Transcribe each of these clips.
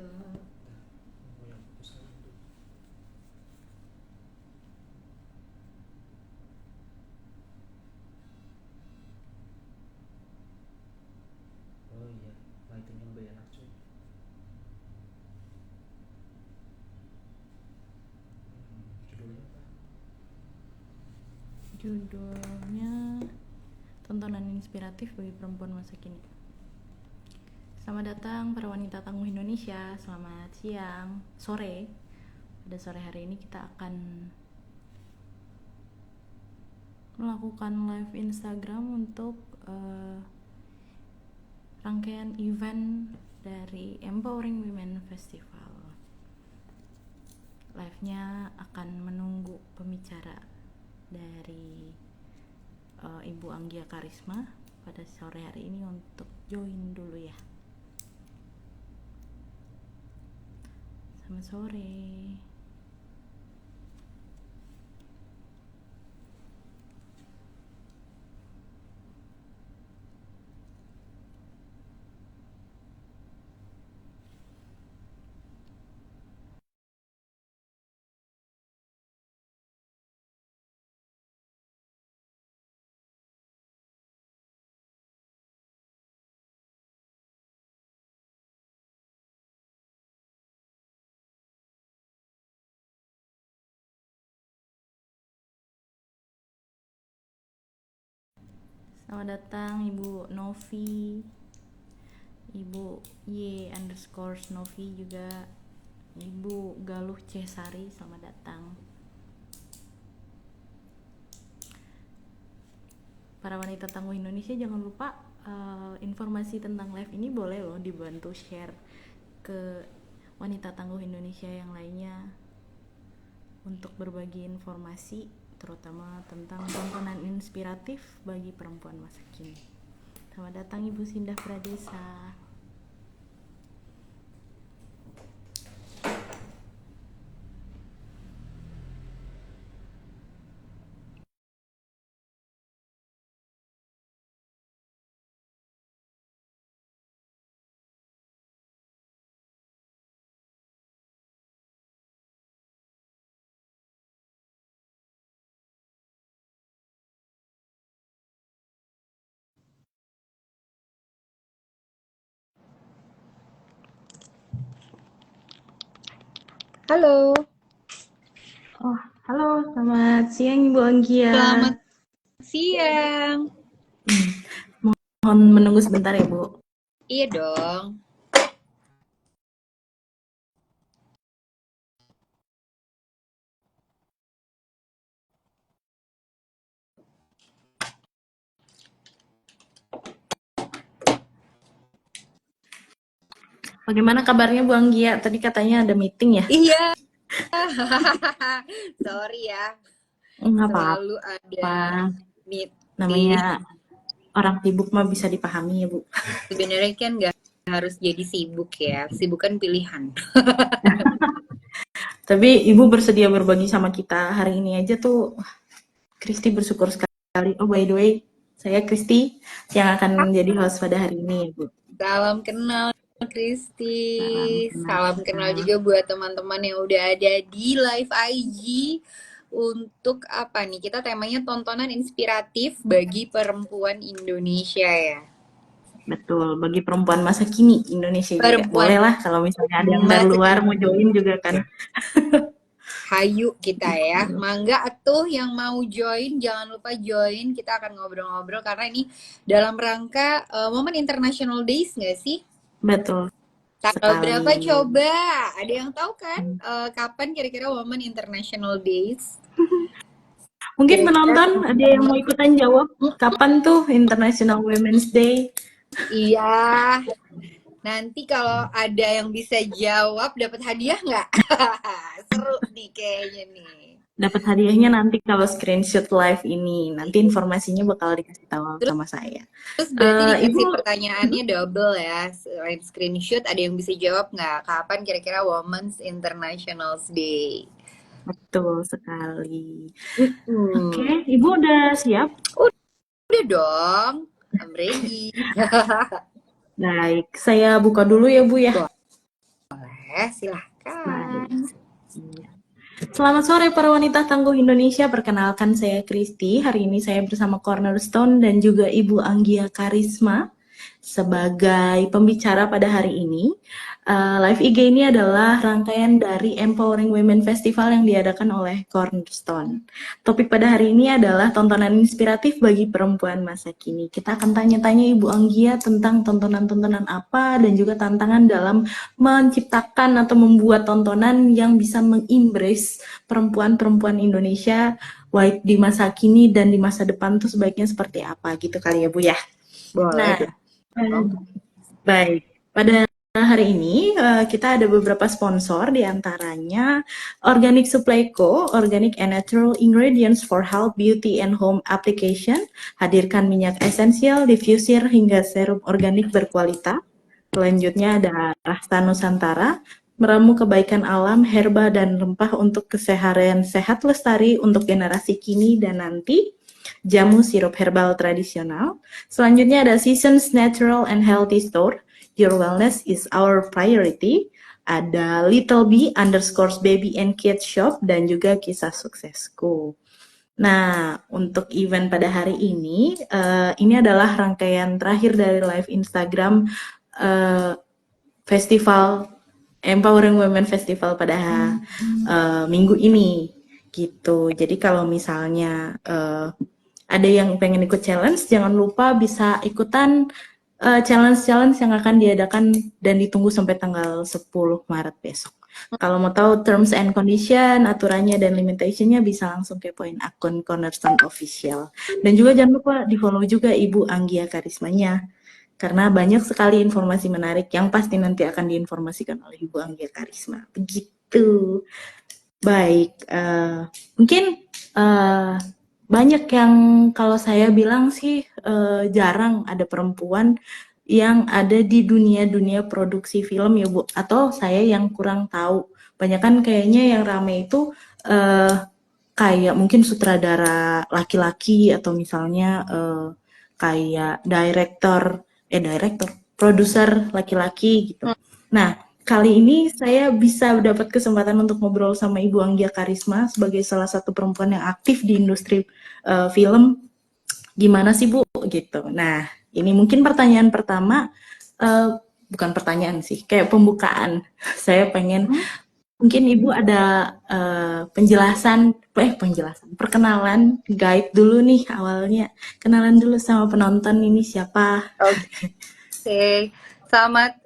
Mau yang putus aja dulu. Oh iya, lighting yang lebih enak cuy. Judulnya apa? Judulnya tontonan inspiratif bagi perempuan masa kini. Selamat datang para wanita tangguh Indonesia. Selamat siang, sore. Pada sore hari ini kita akan melakukan live Instagram untuk rangkaian event dari Empowering Women Festival. Live-nya akan menunggu pembicara dari Ibu Anggia Karisma pada sore hari ini untuk join dulu ya. Selamat sore. Selamat datang Ibu Novi, Ibu Y_Novi juga, Ibu Galuh Cesari, selamat datang. Para wanita tangguh Indonesia, jangan lupa informasi tentang live ini boleh loh dibantu share ke wanita tangguh Indonesia yang lainnya untuk berbagi informasi terutama tentang tontonan inspiratif bagi perempuan masa kini. Selamat datang Ibu Sindah Pradesa. Halo. Oh, halo, selamat siang Ibu Anggia. Selamat siang. Mohon menunggu sebentar ya Bu. Iya dong. Bagaimana kabarnya Bu Anggia? Tadi katanya ada meeting ya? Iya. Sorry ya. Nggak Selalu apa-apa. ada meeting. Namanya orang sibuk mah bisa dipahami ya Bu. Sebenarnya kan nggak harus jadi sibuk ya. Sibuk kan pilihan. Tapi Ibu bersedia berbagi sama kita hari ini aja tuh. Kristi bersyukur sekali. Oh by the way, saya Kristi yang akan menjadi host pada hari ini ya Bu. Salam kenal Kristi. Salam Salam kenal juga buat teman-teman yang udah ada di live IG. Untuk apa nih? Kita temanya tontonan inspiratif bagi perempuan Indonesia ya. Betul, bagi perempuan masa kini Indonesia juga. Perempuan Boleh lah kalau misalnya ada yang dari masa luar kini. mau join juga kan. Hayu kita ya. Mangga atuh yang mau join, jangan lupa join. Kita akan ngobrol-ngobrol karena ini dalam rangka Women International Days nggak sih? Betul. Tanggal Sekali. berapa coba? Ada yang tahu kan kapan kira-kira Women International Days? Mungkin Kira-kira penonton ada yang mau ikutan jawab kapan tuh International Women's Day? Iya. Nanti kalau ada yang bisa jawab dapat hadiah nggak? Seru nih kayaknya nih. Dapat hadiahnya nanti kalau screenshot live ini. Nanti informasinya bakal dikasih tahu sama saya. Terus berarti dikasih Ibu, pertanyaannya double ya. Selain screenshot ada yang bisa jawab nggak? Kapan kira-kira Women's International Day? betul sekali. Oke, Ibu udah siap? Udah dong. I'm ready. Baik, saya buka dulu ya Bu ya. boleh, silahkan. Iya. Selamat sore para wanita tangguh Indonesia. Perkenalkan saya Kristi. Hari ini saya bersama Cornerstone dan juga Ibu Anggia Karisma sebagai pembicara pada hari ini. Live IG ini adalah rangkaian dari Empowering Women Festival yang diadakan oleh Cornerstone. Topik pada hari ini adalah tontonan inspiratif bagi perempuan masa kini. Kita akan tanya-tanya Ibu Anggia tentang tontonan-tontonan apa dan juga tantangan dalam menciptakan atau membuat tontonan yang bisa mengembrace perempuan-perempuan Indonesia baik di masa kini dan di masa depan tuh sebaiknya seperti apa gitu kali ya Bu ya. Boleh. Nah, baik. Pada hari ini kita ada beberapa sponsor, diantaranya Organic Supply Co, Organic and Natural Ingredients for Health, Beauty, and Home Application, hadirkan minyak esensial, diffuser, hingga serum organik berkualitas. Selanjutnya ada Rasta Nusantara, meramu kebaikan alam, herba, dan rempah untuk keseharian sehat lestari untuk generasi kini dan nanti. Jamu sirup herbal tradisional. Selanjutnya ada Seasons Natural and Healthy Store. Your wellness is our priority. Ada Little Bee _ Baby and Kids Shop dan juga Kisah Suksesku. Nah, untuk event pada hari ini adalah rangkaian terakhir dari live Instagram festival Empowering Women Festival pada minggu ini gitu. Jadi kalau misalnya ada yang pengen ikut challenge, jangan lupa bisa ikutan challenge-challenge yang akan diadakan dan ditunggu sampai tanggal 10 Maret besok. Kalau mau tahu terms and condition, aturannya dan limitationnya bisa langsung kepoin akun Cornerstone Official. Dan juga jangan lupa di-follow juga Ibu Anggia Karismanya, karena banyak sekali informasi menarik yang pasti nanti akan diinformasikan oleh Ibu Anggia Karisma. Begitu. Baik, mungkin banyak yang kalau saya bilang sih jarang ada perempuan yang ada di dunia produksi film ya Bu, atau saya yang kurang tahu. Banyak kan kayaknya yang rame itu kayak mungkin sutradara laki-laki atau misalnya kayak produser laki-laki gitu. Nah, kali ini saya bisa dapat kesempatan untuk ngobrol sama Ibu Anggia Karisma sebagai salah satu perempuan yang aktif di industri film. Gimana sih Bu gitu. Nah, ini mungkin pertanyaan pertama, bukan pertanyaan sih, kayak pembukaan. Saya pengen mungkin Ibu ada penjelasan, perkenalan, guide dulu nih awalnya. Kenalan dulu sama penonton ini siapa. Oke. Selamat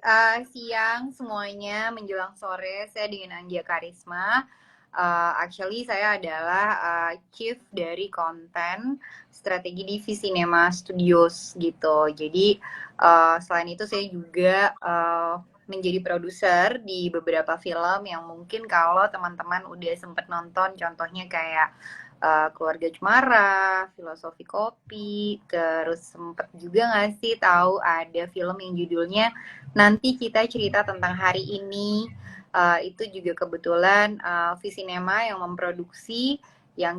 siang semuanya, menjelang sore. Saya dengan Anggia Karisma. Actually saya adalah chief dari konten strategi di Visinema Studios gitu. Jadi selain itu saya juga menjadi produser di beberapa film yang mungkin kalau teman-teman udah sempet nonton, contohnya kayak Keluarga Cemara, Filosofi Kopi, terus sempet juga nggak sih tahu ada film yang judulnya Nanti Kita Cerita Tentang Hari Ini. Itu juga kebetulan Visinema yang memproduksi, yang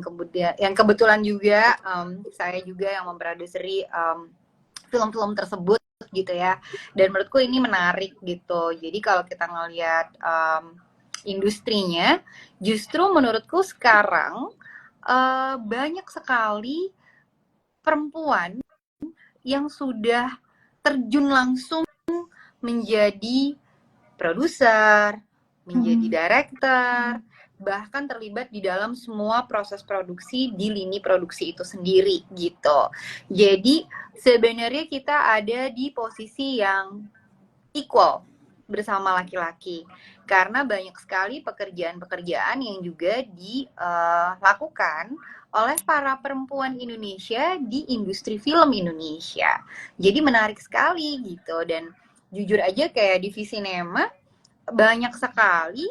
kebetulan juga saya juga yang memproduseri film-film tersebut gitu ya. Dan menurutku ini menarik gitu. Jadi kalau kita ngelihat industrinya, justru menurutku sekarang banyak sekali perempuan yang sudah terjun langsung menjadi produser, menjadi director, bahkan terlibat di dalam semua proses produksi di lini produksi itu sendiri gitu. Jadi sebenarnya kita ada di posisi yang equal bersama laki-laki, karena banyak sekali pekerjaan-pekerjaan yang juga dilakukan oleh para perempuan Indonesia di industri film Indonesia. Jadi menarik sekali gitu. Dan jujur aja kayak di Visinema banyak sekali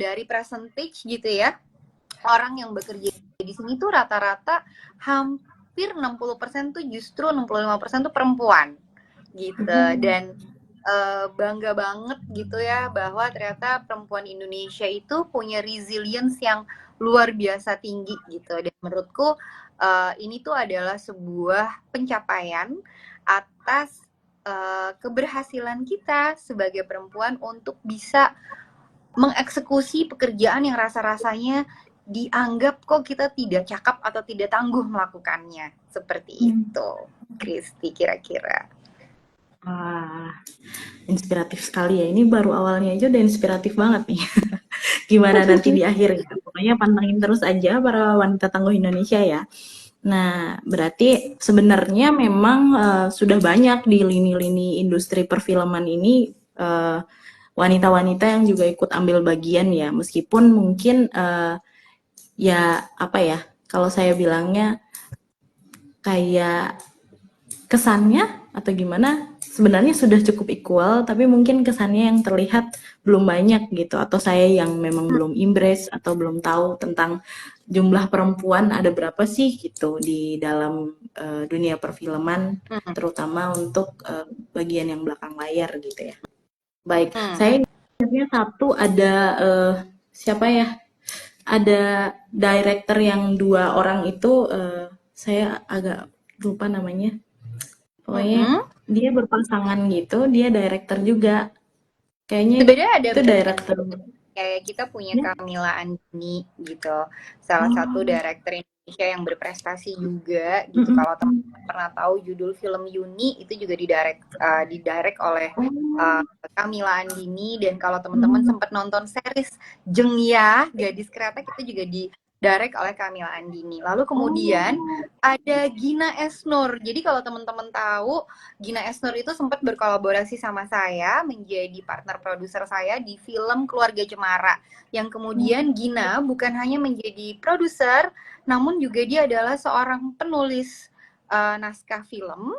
dari percentage gitu ya, orang yang bekerja di sini tuh rata-rata hampir 60% tuh justru 65% tuh perempuan gitu. Dan bangga banget gitu ya bahwa ternyata perempuan Indonesia itu punya resilience yang luar biasa tinggi gitu. Dan menurutku ini tuh adalah sebuah pencapaian atas keberhasilan kita sebagai perempuan untuk bisa mengeksekusi pekerjaan yang rasa-rasanya dianggap kok kita tidak cakap atau tidak tangguh melakukannya. Seperti itu, Kristi, kira-kira. Wah, inspiratif sekali ya. Ini baru awalnya aja udah inspiratif banget nih. Gimana nanti di akhir ya. Pokoknya pantengin terus aja para wanita tangguh Indonesia ya. Nah, berarti sebenarnya memang sudah banyak di lini-lini industri perfilman ini wanita-wanita yang juga ikut ambil bagian ya. Meskipun mungkin ya apa ya, kalau saya bilangnya kayak kesannya atau gimana sebenarnya sudah cukup equal, tapi mungkin kesannya yang terlihat belum banyak gitu, atau saya yang memang belum embrace atau belum tahu tentang jumlah perempuan ada berapa sih gitu di dalam dunia perfilman, terutama untuk bagian yang belakang layar gitu ya. Baik, saya ingatnya satu ada siapa ya? Ada director yang 2 orang itu saya agak lupa namanya. Pokoknya dia berpasangan gitu, dia director juga. Kayaknya Sebenarnya ada itu director. Kayak kita punya Camilla Andini gitu, salah satu director Indonesia yang berprestasi juga gitu. Kalau teman-teman pernah tahu judul film Yuni, itu juga didirect oleh Camilla Andini. Dan kalau teman-teman sempat nonton series Jengya, Gadis Kreatif, itu juga didirect oleh Camilla Andini. Lalu kemudian ada Gina Esnur. Jadi kalau teman-teman tahu, Gina Esnur itu sempat berkolaborasi sama saya menjadi partner produser saya di film Keluarga Cemara. Yang kemudian Gina bukan hanya menjadi produser, namun juga dia adalah seorang penulis naskah film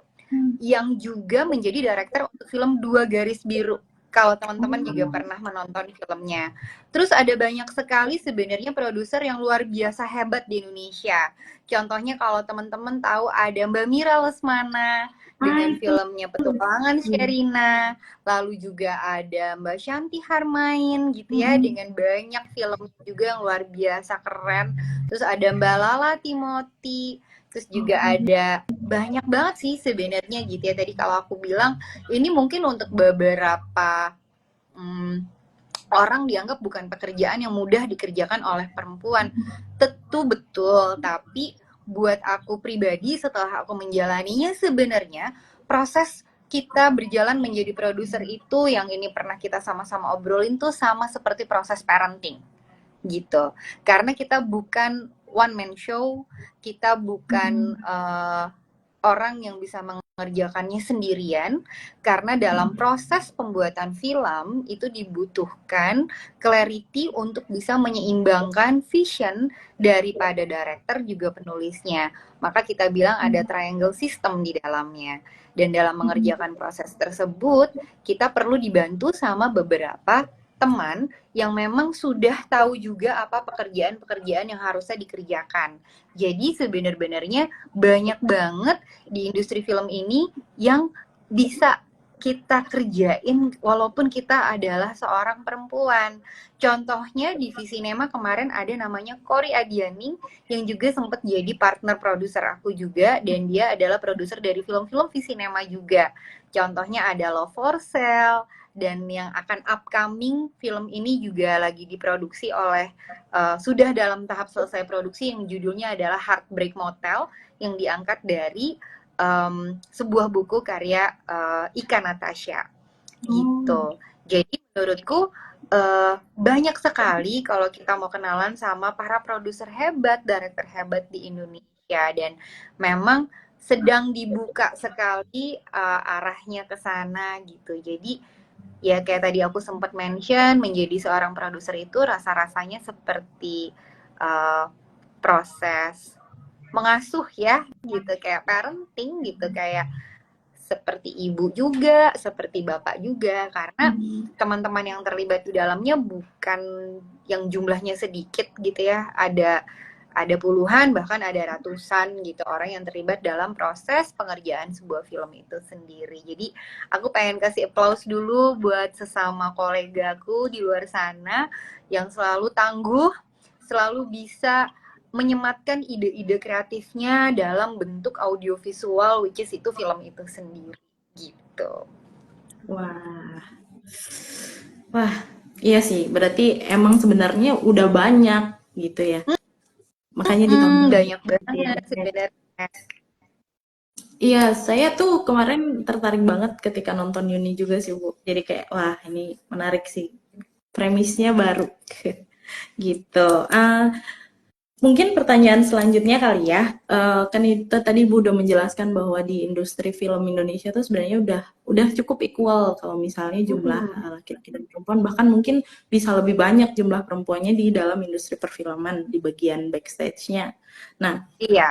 yang juga menjadi director untuk film Dua Garis Biru. Kalau teman-teman juga pernah menonton filmnya. Terus ada banyak sekali sebenarnya produser yang luar biasa hebat di Indonesia. Contohnya kalau teman-teman tahu ada Mbak Mira Lesmana dengan filmnya Petualangan Sherina, lalu juga ada Mbak Shanti Harmain gitu ya, dengan banyak film juga yang luar biasa keren. Terus ada Mbak Lala Timothy, terus juga ada banyak banget sih sebenarnya gitu ya. Tadi kalau aku bilang ini mungkin untuk beberapa orang dianggap bukan pekerjaan yang mudah dikerjakan oleh perempuan. Tentu betul, tapi buat aku pribadi setelah aku menjalaninya, sebenarnya proses kita berjalan menjadi produser itu yang ini pernah kita sama-sama obrolin tuh sama seperti proses parenting gitu. Karena kita bukan one man show, kita bukan orang yang bisa mengerjakannya sendirian, karena dalam proses pembuatan film itu dibutuhkan clarity untuk bisa menyeimbangkan vision daripada director juga penulisnya. Maka kita bilang ada triangle system di dalamnya. Dan dalam mengerjakan proses tersebut, kita perlu dibantu sama beberapa teman yang memang sudah tahu juga apa pekerjaan-pekerjaan yang harusnya dikerjakan. Jadi sebenarnya banyak banget di industri film ini yang bisa kita kerjain walaupun kita adalah seorang perempuan. Contohnya di Visinema kemarin ada namanya Kori Adiani yang juga sempat jadi partner produser aku juga, dan dia adalah produser dari film-film Visinema juga. Contohnya ada Love for Sale, dan yang akan upcoming film ini juga lagi diproduksi oleh sudah dalam tahap selesai produksi yang judulnya adalah Heartbreak Motel, yang diangkat dari sebuah buku karya Ika Natasha gitu. Jadi menurutku banyak sekali kalau kita mau kenalan sama para produser hebat, director hebat di Indonesia, dan memang sedang dibuka sekali arahnya ke sana gitu. Jadi ya kayak tadi aku sempat mention, menjadi seorang produser itu rasa-rasanya seperti proses mengasuh ya gitu, kayak parenting gitu, kayak seperti ibu juga, seperti bapak juga, karena teman-teman yang terlibat di dalamnya bukan yang jumlahnya sedikit gitu ya, ada puluhan bahkan ada ratusan gitu orang yang terlibat dalam proses pengerjaan sebuah film itu sendiri. Jadi aku pengen kasih applause dulu buat sesama kolegaku di luar sana yang selalu tangguh, selalu bisa menyematkan ide-ide kreatifnya dalam bentuk audiovisual, which is itu film itu sendiri gitu. gitu. Wah, wah, iya sih. Berarti emang sebenarnya udah banyak gitu ya. Makanya ditonton. Banyak banget sebenarnya. Iya, saya tuh kemarin tertarik banget ketika nonton Yuni juga sih, Bu. Jadi kayak, wah ini menarik sih. Premisnya baru. Gitu. Mungkin pertanyaan selanjutnya kali ya. Kan itu tadi Bu udah menjelaskan bahwa di industri film Indonesia tuh sebenarnya udah cukup equal kalau misalnya jumlah laki-laki dan perempuan, bahkan mungkin bisa lebih banyak jumlah perempuannya di dalam industri perfilman di bagian backstage-nya. Nah, Iya.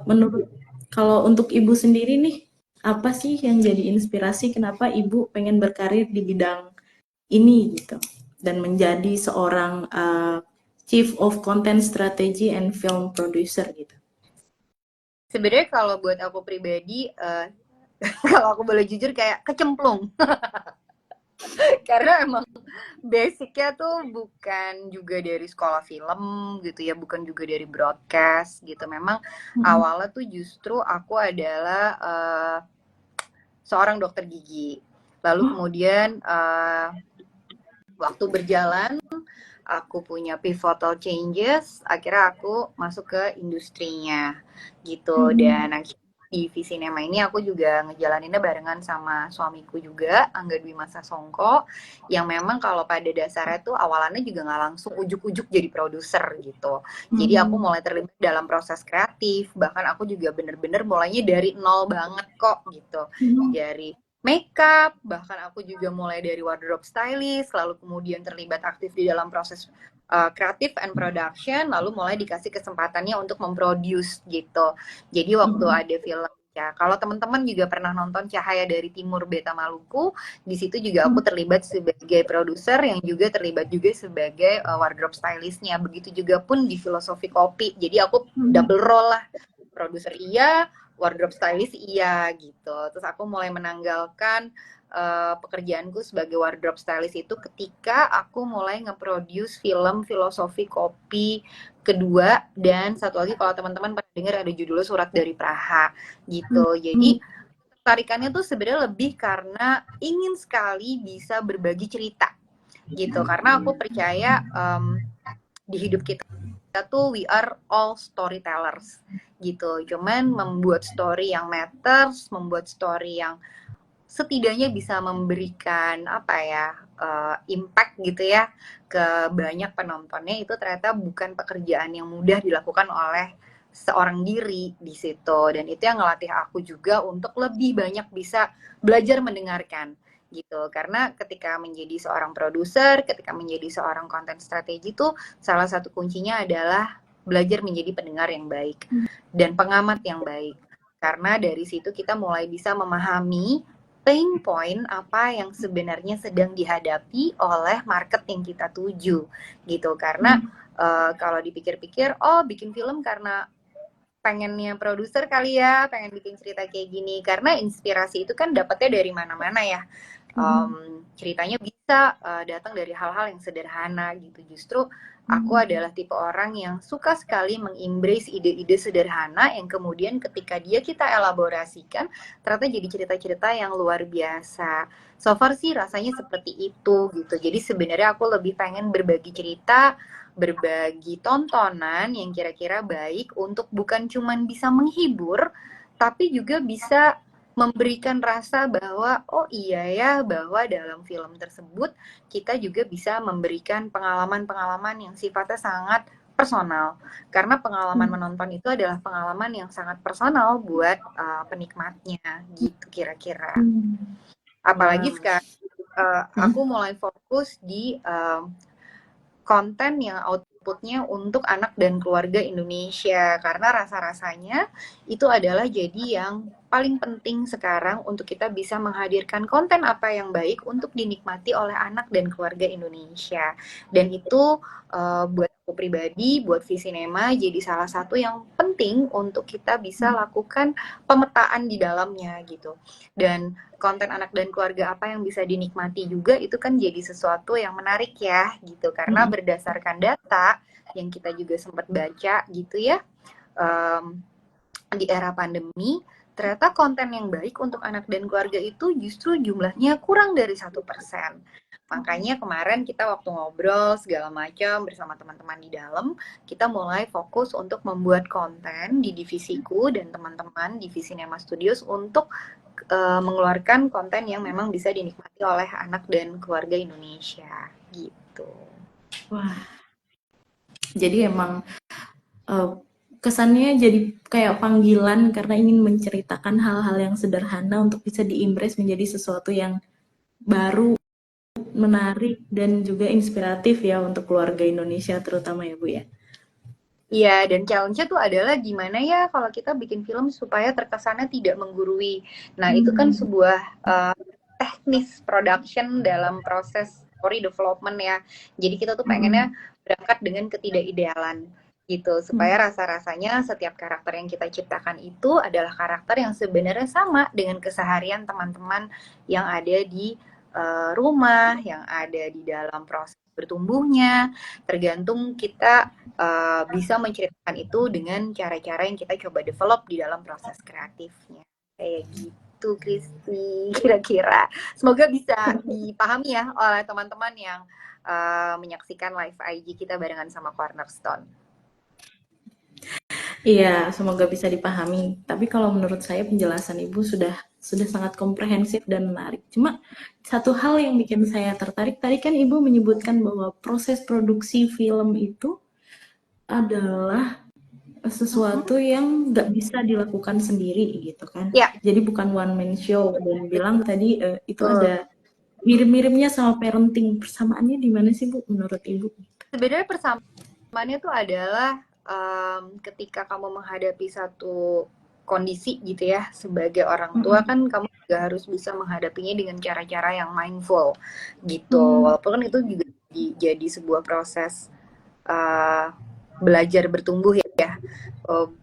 menurut kalau untuk Ibu sendiri nih, apa sih yang jadi inspirasi kenapa Ibu pengen berkarir di bidang ini gitu dan menjadi seorang Chief of Content Strategy and Film Producer gitu. Sebenarnya kalau buat aku pribadi, kalau aku boleh jujur kayak kecemplung. Karena emang basicnya tuh bukan juga dari sekolah film gitu ya, bukan juga dari broadcast gitu. Memang awalnya tuh justru aku adalah seorang dokter gigi. Lalu kemudian waktu berjalan aku punya pivotal changes, akhirnya aku masuk ke industrinya gitu. Dan di Visinema ini aku juga ngejalaninnya barengan sama suamiku juga, Angga Dwi Masa Songko, yang memang kalau pada dasarnya tuh awalannya juga nggak langsung ujuk-ujuk jadi produser gitu. Jadi aku mulai terlibat dalam proses kreatif, bahkan aku juga bener-bener mulainya dari nol banget kok gitu. Dari makeup, bahkan aku juga mulai dari wardrobe stylist, lalu kemudian terlibat aktif di dalam proses kreatif and production, lalu mulai dikasih kesempatannya untuk memproduce gitu. Jadi waktu ada film ya, kalau teman-teman juga pernah nonton Cahaya dari Timur Beta Maluku, di situ juga aku terlibat sebagai produser yang juga terlibat juga sebagai wardrobe stylistnya. Begitu juga pun di Filosofi Kopi. Jadi aku double role lah, produser iya, wardrobe stylist iya gitu. Terus aku mulai menanggalkan pekerjaanku sebagai wardrobe stylist itu ketika aku mulai nge-produce film Filosofi Kopi kedua, dan satu lagi kalau teman-teman pernah dengar ada judulnya Surat dari Praha gitu. Jadi tarikannya tuh sebenarnya lebih karena ingin sekali bisa berbagi cerita gitu. Karena aku percaya di hidup kita tuh we are all storytellers gitu. Cuman membuat story yang matters, membuat story yang setidaknya bisa memberikan apa ya, impact gitu ya ke banyak penontonnya, itu ternyata bukan pekerjaan yang mudah dilakukan oleh seorang diri di situ. Dan itu yang ngelatih aku juga untuk lebih banyak bisa belajar mendengarkan gitu. Karena ketika menjadi seorang produser, ketika menjadi seorang content strategi tuh salah satu kuncinya adalah belajar menjadi pendengar yang baik dan pengamat yang baik. Karena dari situ kita mulai bisa memahami pain point apa yang sebenarnya sedang dihadapi oleh market yang kita tuju gitu. Karena kalau dipikir-pikir, oh bikin film karena pengennya produser kali ya, pengen bikin cerita kayak gini. Karena inspirasi itu kan dapatnya dari mana-mana ya. Ceritanya bisa datang dari hal-hal yang sederhana gitu. Justru aku adalah tipe orang yang suka sekali mengembrace ide-ide sederhana yang kemudian ketika kita elaborasikan ternyata jadi cerita-cerita yang luar biasa. So far sih rasanya seperti itu gitu. Jadi sebenarnya aku lebih pengen berbagi cerita, berbagi tontonan yang kira-kira baik untuk bukan cuman bisa menghibur, tapi juga bisa memberikan rasa bahwa oh iya ya, bahwa dalam film tersebut kita juga bisa memberikan pengalaman-pengalaman yang sifatnya sangat personal. Karena pengalaman menonton itu adalah pengalaman yang sangat personal buat penikmatnya gitu kira-kira. Apalagi sekarang aku mulai fokus di konten yang outputnya untuk anak dan keluarga Indonesia, karena rasa-rasanya itu adalah jadi yang paling penting sekarang untuk kita bisa menghadirkan konten apa yang baik untuk dinikmati oleh anak dan keluarga Indonesia. Dan itu buat aku pribadi, buat Visinema jadi salah satu yang penting untuk kita bisa lakukan pemetaan di dalamnya gitu. Dan konten anak dan keluarga apa yang bisa dinikmati juga itu kan jadi sesuatu yang menarik ya gitu, karena berdasarkan data yang kita juga sempat baca gitu ya, di era pandemi ternyata konten yang baik untuk anak dan keluarga itu justru jumlahnya kurang dari 1%. Makanya kemarin kita waktu ngobrol segala macam bersama teman-teman di dalam, kita mulai fokus untuk membuat konten di divisiku dan teman-teman divisi Nema Studios untuk mengeluarkan konten yang memang bisa dinikmati oleh anak dan keluarga Indonesia gitu. Wah, jadi emang kesannya jadi kayak panggilan karena ingin menceritakan hal-hal yang sederhana untuk bisa diimpress menjadi sesuatu yang baru, menarik, dan juga inspiratif ya untuk keluarga Indonesia terutama ya Bu ya. Iya, dan challenge-nya tuh adalah gimana ya kalau kita bikin film supaya terkesannya tidak menggurui. Nah, itu kan sebuah teknis production dalam proses story development ya. Jadi kita tuh pengennya berangkat dengan ketidakidealan gitu, supaya rasa-rasanya setiap karakter yang kita ciptakan itu adalah karakter yang sebenarnya sama dengan keseharian teman-teman yang ada di rumah, yang ada di dalam proses bertumbuhnya. Tergantung kita bisa menceritakan itu dengan cara-cara yang kita coba develop di dalam proses kreatifnya. Kayak gitu, Kristi, kira-kira. Semoga bisa dipahami ya oleh teman-teman yang menyaksikan live IG kita barengan sama Cornerstone. Iya, semoga bisa dipahami. Tapi kalau menurut saya penjelasan Ibu sudah sangat komprehensif dan menarik. Cuma satu hal yang bikin saya tertarik, tadi kan Ibu menyebutkan bahwa proses produksi film itu adalah sesuatu yang nggak bisa dilakukan sendiri gitu kan. Ya. Jadi bukan one man show. Dan bilang tadi itu ada mirip-miripnya sama parenting. Persamaannya di mana sih Bu menurut Ibu? Sebenarnya persamaannya tuh adalah ketika kamu menghadapi satu kondisi gitu ya sebagai orang tua kan kamu juga harus bisa menghadapinya dengan cara-cara yang mindful gitu. Walaupun kan itu juga jadi sebuah proses belajar bertumbuh ya.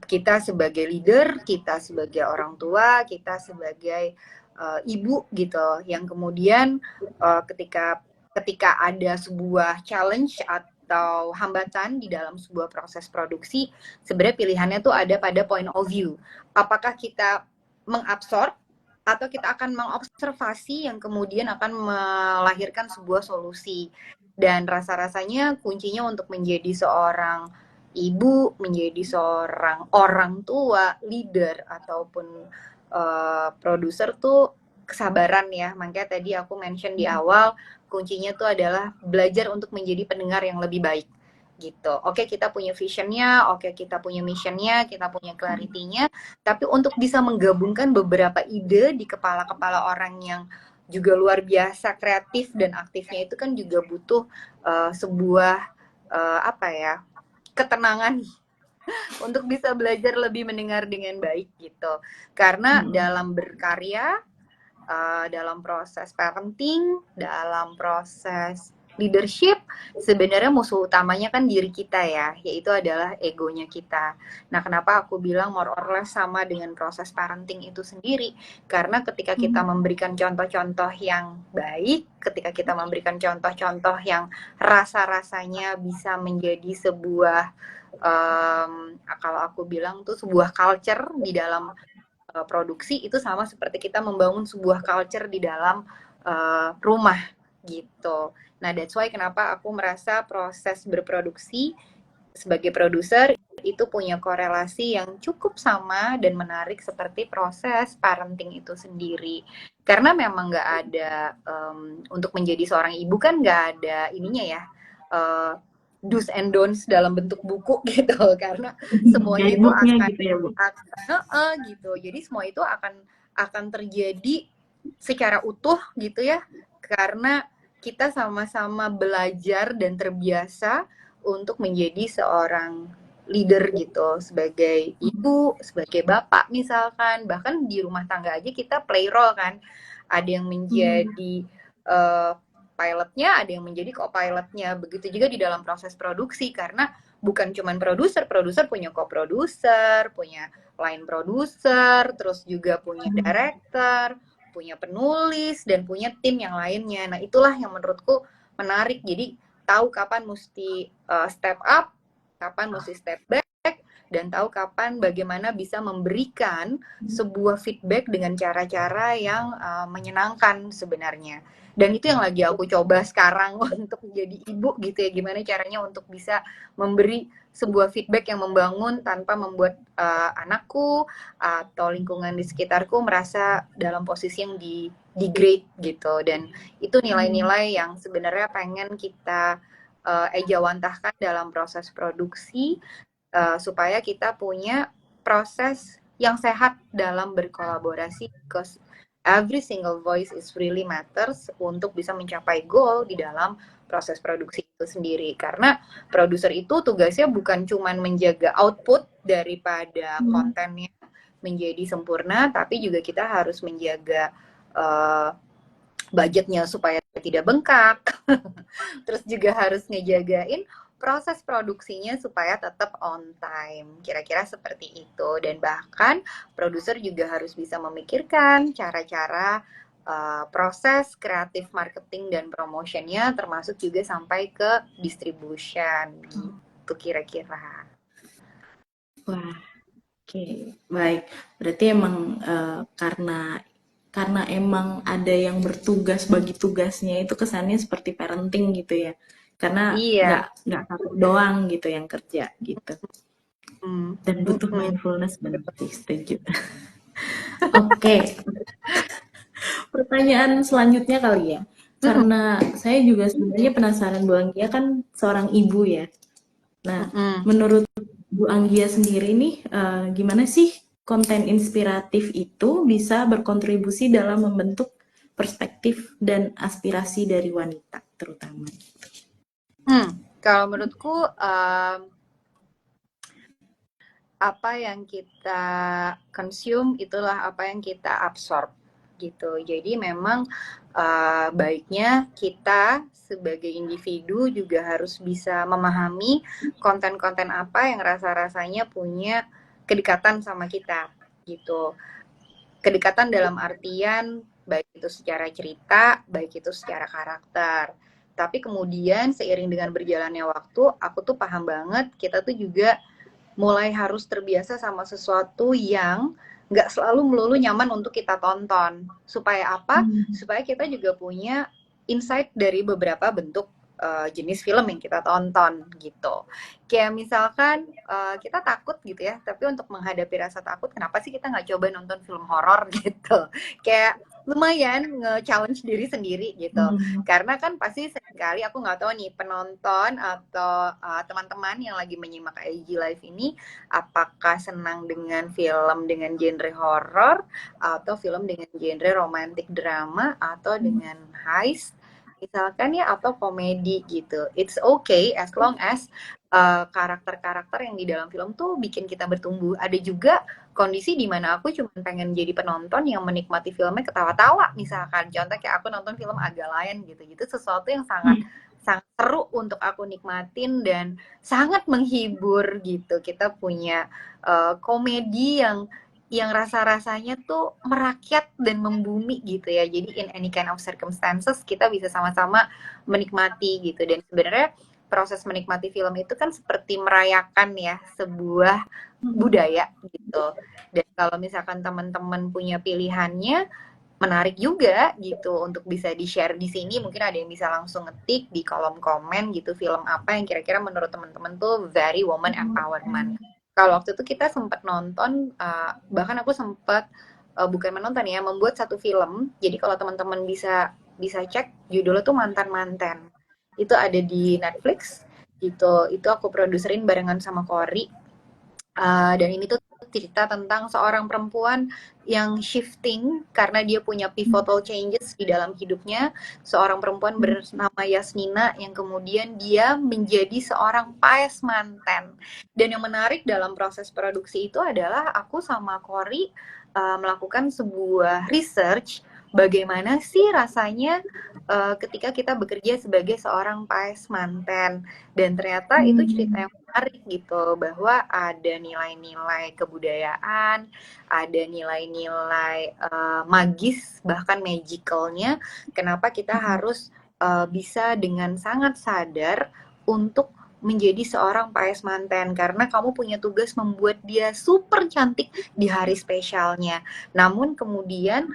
Kita sebagai leader, kita sebagai orang tua, kita sebagai ibu gitu yang kemudian ketika ada sebuah challenge atau hambatan di dalam sebuah proses produksi, sebenarnya pilihannya tuh ada pada point of view. Apakah kita mengabsorb atau kita akan mengobservasi yang kemudian akan melahirkan sebuah solusi. Dan rasa-rasanya kuncinya untuk menjadi seorang ibu, menjadi seorang orang tua, leader, ataupun produser tuh kesabaran ya. Makanya tadi aku mention di awal, kuncinya tuh adalah belajar untuk menjadi pendengar yang lebih baik gitu. Oke, kita punya visionnya, oke kita punya missionnya, kita punya clarity-nya, tapi untuk bisa menggabungkan beberapa ide di kepala-kepala orang yang juga luar biasa kreatif dan aktifnya itu kan juga butuh sebuah ketenangan untuk bisa belajar lebih mendengar dengan baik gitu. Karena dalam berkarya, dalam proses parenting, dalam proses leadership, sebenarnya musuh utamanya kan diri kita ya, yaitu adalah egonya kita. Nah, kenapa aku bilang more or less sama dengan proses parenting itu sendiri? Karena ketika kita memberikan contoh-contoh yang baik, ketika kita memberikan contoh-contoh yang rasa-rasanya bisa menjadi sebuah, kalau aku bilang tuh sebuah culture di dalam produksi, itu sama seperti kita membangun sebuah culture di dalam rumah gitu. Nah, that's why kenapa aku merasa proses berproduksi sebagai produser itu punya korelasi yang cukup sama dan menarik seperti proses parenting itu sendiri. Karena memang nggak ada, untuk menjadi seorang ibu kan nggak ada ininya ya, do's and don'ts dalam bentuk buku gitu, karena semuanya itu akan gitu ya, Bu. gitu. Jadi semua itu akan terjadi secara utuh gitu ya, karena kita sama-sama belajar dan terbiasa untuk menjadi seorang leader gitu, sebagai ibu, sebagai bapak misalkan, bahkan di rumah tangga aja kita play role kan, ada yang menjadi pilotnya, ada yang menjadi co-pilotnya, begitu juga di dalam proses produksi, karena bukan cuman produser punya co-produser, punya line produser, terus juga punya director, punya penulis, dan punya tim yang lainnya. Nah, itulah yang menurutku menarik. Jadi, tahu kapan mesti step up, kapan mesti step back, dan tahu kapan bagaimana bisa memberikan sebuah feedback dengan cara-cara yang menyenangkan sebenarnya. Dan itu yang lagi aku coba sekarang untuk jadi ibu gitu ya, gimana caranya untuk bisa memberi sebuah feedback yang membangun tanpa membuat anakku atau lingkungan di sekitarku merasa dalam posisi yang degrade gitu. Dan itu nilai-nilai yang sebenarnya pengen kita ejawantahkan dalam proses produksi supaya kita punya proses yang sehat dalam berkolaborasi, because every single voice is really matters untuk bisa mencapai goal di dalam proses produksi itu sendiri. Karena produser itu tugasnya bukan cuma menjaga output daripada kontennya menjadi sempurna, tapi juga kita harus menjaga budgetnya supaya tidak bengkak. Terus juga harus ngejagain proses produksinya supaya tetap on time. Kira-kira seperti itu. Dan bahkan produser juga harus bisa memikirkan cara-cara proses kreatif marketing dan promotionnya, termasuk juga sampai ke distribution. Gitu kira-kira. Wah, oke, baik. Berarti emang karena emang ada yang bertugas bagi tugasnya itu kesannya seperti parenting gitu ya. Karena Iya. nggak satu doang gitu yang kerja gitu. Dan butuh mindfulness, benar sih, setuju. Oke, pertanyaan selanjutnya kali ya. Karena saya juga sebenarnya penasaran, Bu Anggia kan seorang ibu ya. Nah, menurut Bu Anggia sendiri nih, gimana sih konten inspiratif itu bisa berkontribusi dalam membentuk perspektif dan aspirasi dari wanita terutama? Kalau menurutku apa yang kita consume itulah apa yang kita absorb gitu. Jadi memang baiknya kita sebagai individu juga harus bisa memahami konten-konten apa yang rasa-rasanya punya kedekatan sama kita gitu. Kedekatan dalam artian baik itu secara cerita, baik itu secara karakter. Tapi kemudian seiring dengan berjalannya waktu, aku tuh paham banget kita tuh juga mulai harus terbiasa sama sesuatu yang nggak selalu melulu nyaman untuk kita tonton. Supaya apa? Supaya kita juga punya insight dari beberapa bentuk jenis film yang kita tonton gitu. Kayak misalkan kita takut gitu ya, tapi untuk menghadapi rasa takut, kenapa sih kita nggak coba nonton film horor gitu? Kayak lumayan nge-challenge diri sendiri gitu. Karena kan pasti sekali aku nggak tahu nih penonton atau teman-teman yang lagi menyimak IG Live ini apakah senang dengan film dengan genre horor atau film dengan genre romantic drama atau dengan heist misalkan ya, atau komedi gitu. It's okay as long as karakter-karakter yang di dalam film tuh bikin kita bertumbuh. Ada juga kondisi di mana aku cuma pengen jadi penonton yang menikmati filmnya ketawa-tawa misalkan. Contoh kayak aku nonton film Aga Layan gitu-gitu, sesuatu yang sangat seru untuk aku nikmatin dan sangat menghibur gitu. Kita punya komedi yang rasa-rasanya tuh merakyat dan membumi gitu ya. Jadi in any kind of circumstances kita bisa sama-sama menikmati gitu. Dan sebenarnya proses menikmati film itu kan seperti merayakan ya sebuah budaya gitu. Dan kalau misalkan teman-teman punya pilihannya, menarik juga gitu untuk bisa di-share di sini. Mungkin ada yang bisa langsung ngetik di kolom komen gitu, film apa yang kira-kira menurut teman-teman tuh very woman empowerment. Kalau waktu itu kita sempat nonton, bahkan aku sempat bukan menonton ya, membuat satu film. Jadi kalau teman-teman bisa cek judulnya tuh Mantan-Mantan. Itu ada di Netflix gitu. Itu aku produserin barengan sama Kori. Dan ini tuh cerita tentang seorang perempuan yang shifting karena dia punya pivotal changes di dalam hidupnya. Seorang perempuan bernama Yasmina yang kemudian dia menjadi seorang paes manten. Dan yang menarik dalam proses produksi itu adalah aku sama Kori melakukan sebuah research bagaimana sih rasanya ketika kita bekerja sebagai seorang paes manten. Dan ternyata itu cerita yang menarik gitu, bahwa ada nilai-nilai kebudayaan, ada nilai-nilai magis, bahkan magicalnya, kenapa kita harus bisa dengan sangat sadar untuk menjadi seorang paes manten karena kamu punya tugas membuat dia super cantik di hari spesialnya. Namun kemudian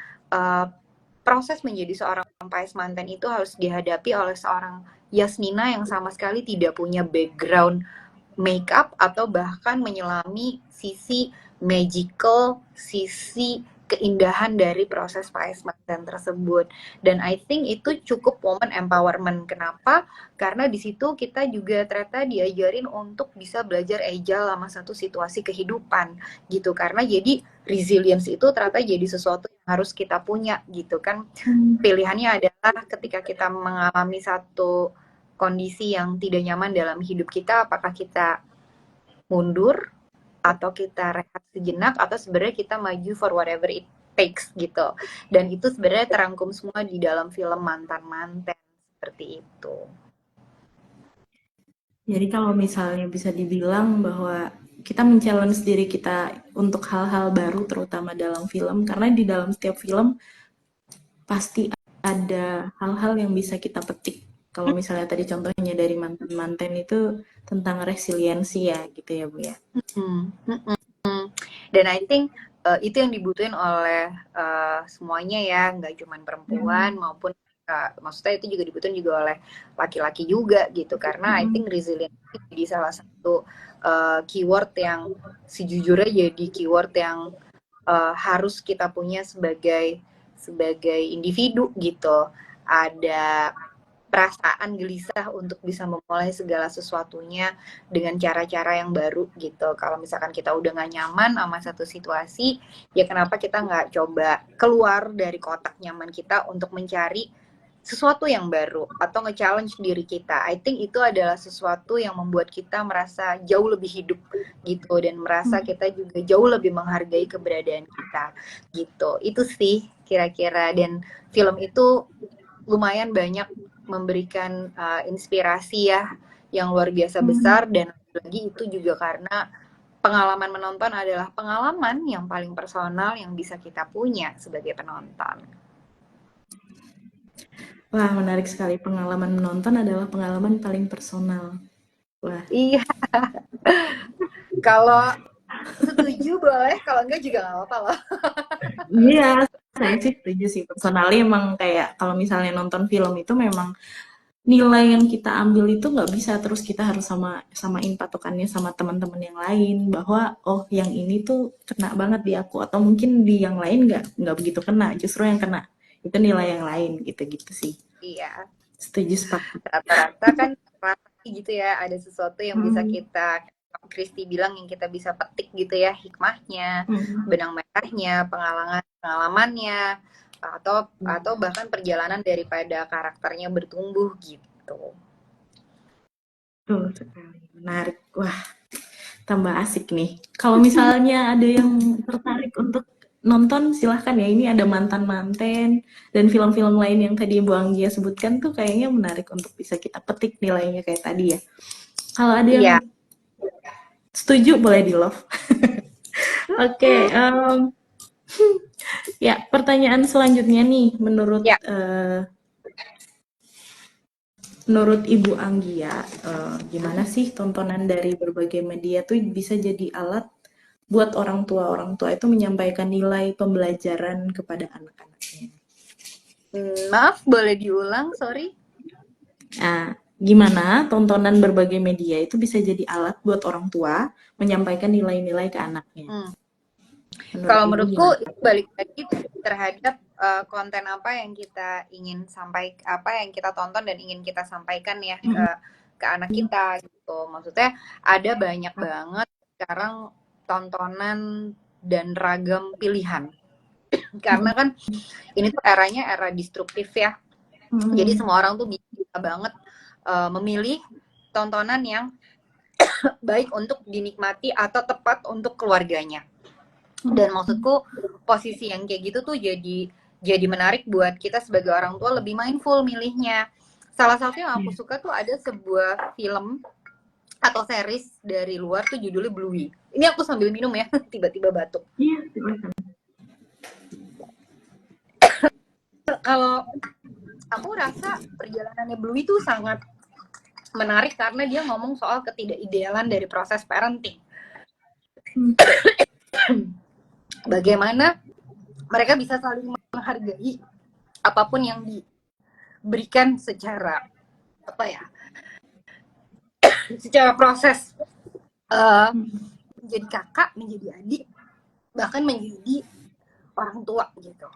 proses menjadi seorang paes manten itu harus dihadapi oleh seorang Yasmina yang sama sekali tidak punya background makeup atau bahkan menyelami sisi magical, sisi keindahan dari proses paes manten tersebut. Dan I think itu cukup woman empowerment. Kenapa? Karena di situ kita juga ternyata diajarin untuk bisa belajar agile sama satu situasi kehidupan gitu. Karena jadi resilience itu ternyata jadi sesuatu yang harus kita punya gitu kan. Pilihannya adalah ketika kita mengalami satu kondisi yang tidak nyaman dalam hidup kita, apakah kita mundur atau kita rehat sejenak atau sebenarnya kita maju for whatever it takes gitu. Dan itu sebenarnya terangkum semua di dalam film Mantan-Manten seperti itu. Jadi kalau misalnya bisa dibilang bahwa kita men-challenge diri kita untuk hal-hal baru terutama dalam film, karena di dalam setiap film pasti ada hal-hal yang bisa kita petik. Kalau misalnya tadi contohnya dari mantan-mantan itu tentang resiliensi ya gitu ya Bu ya. Dan I think itu yang dibutuhin oleh semuanya ya, nggak cuma perempuan maupun maksudnya itu juga dibutuhin juga oleh laki-laki juga gitu, karena I think resiliency jadi salah satu keyword yang sejujurnya jadi keyword yang harus kita punya sebagai individu gitu. Ada perasaan gelisah untuk bisa memulai segala sesuatunya dengan cara-cara yang baru gitu. Kalau misalkan kita udah gak nyaman sama satu situasi, ya kenapa kita nggak coba keluar dari kotak nyaman kita untuk mencari sesuatu yang baru atau nge-challenge diri kita. I think itu adalah sesuatu yang membuat kita merasa jauh lebih hidup gitu, dan merasa kita juga jauh lebih menghargai keberadaan kita gitu. Itu sih kira-kira, dan film itu lumayan banyak memberikan inspirasi ya yang luar biasa besar, dan lagi itu juga karena pengalaman menonton adalah pengalaman yang paling personal yang bisa kita punya sebagai penonton. Wah, menarik sekali. Pengalaman menonton adalah pengalaman paling personal. Wah. Iya. Kalau setuju boleh, kalau enggak juga nggak apa-apa loh. Iya, saya sih setuju sih. Personalnya emang kayak kalau misalnya nonton film itu memang nilai yang kita ambil itu nggak bisa terus kita harus samain patokannya sama teman-teman yang lain, bahwa oh yang ini tuh kena banget di aku, atau mungkin di yang lain nggak begitu kena, justru yang kena itu nilai yang lain gitu sih. Iya. Setuju, sepakat. Rata-rata kan gitu ya, ada sesuatu yang bisa kita, Kristi bilang, yang kita bisa petik gitu ya, hikmahnya, benang merahnya, pengalamannya, atau bahkan perjalanan daripada karakternya bertumbuh gitu. Betul sekali, menarik. Wah, tambah asik nih. Kalau misalnya ada yang tertarik untuk nonton, silahkan ya. Ini ada Mantan-Manten dan film-film lain yang tadi Bu Anggia sebutkan tuh kayaknya menarik untuk bisa kita petik nilainya kayak tadi ya. Kalau ada yang setuju boleh di love. Oke, ya pertanyaan selanjutnya nih, menurut Ibu Anggia, gimana sih tontonan dari berbagai media tuh bisa jadi alat buat orang tua itu menyampaikan nilai pembelajaran kepada anak-anaknya? Maaf, boleh diulang, sorry. Nah, gimana tontonan berbagai media itu bisa jadi alat buat orang tua menyampaikan nilai-nilai ke anaknya? Kalau menurutku itu balik lagi terhadap konten apa yang kita ingin sampaikan, apa yang kita tonton dan ingin kita sampaikan ya ke anak kita gitu. Maksudnya ada banyak banget sekarang tontonan dan ragam pilihan. Karena kan ini tuh eranya era destruktif ya. Jadi semua orang tuh bisa banget memilih tontonan yang baik untuk dinikmati atau tepat untuk keluarganya. Dan maksudku posisi yang kayak gitu tuh jadi menarik buat kita sebagai orang tua lebih mindful milihnya. Salah satu yang aku suka tuh ada sebuah film atau series dari luar tuh judulnya Bluey. Ini aku sambil minum ya, tiba-tiba batuk. Iya. Kalau aku rasa perjalanannya Bluey tuh sangat menarik karena dia ngomong soal ketidakidealan dari proses parenting. Bagaimana mereka bisa saling menghargai apapun yang diberikan secara apa ya, secara proses menjadi kakak, menjadi adik, bahkan menjadi orang tua gitu.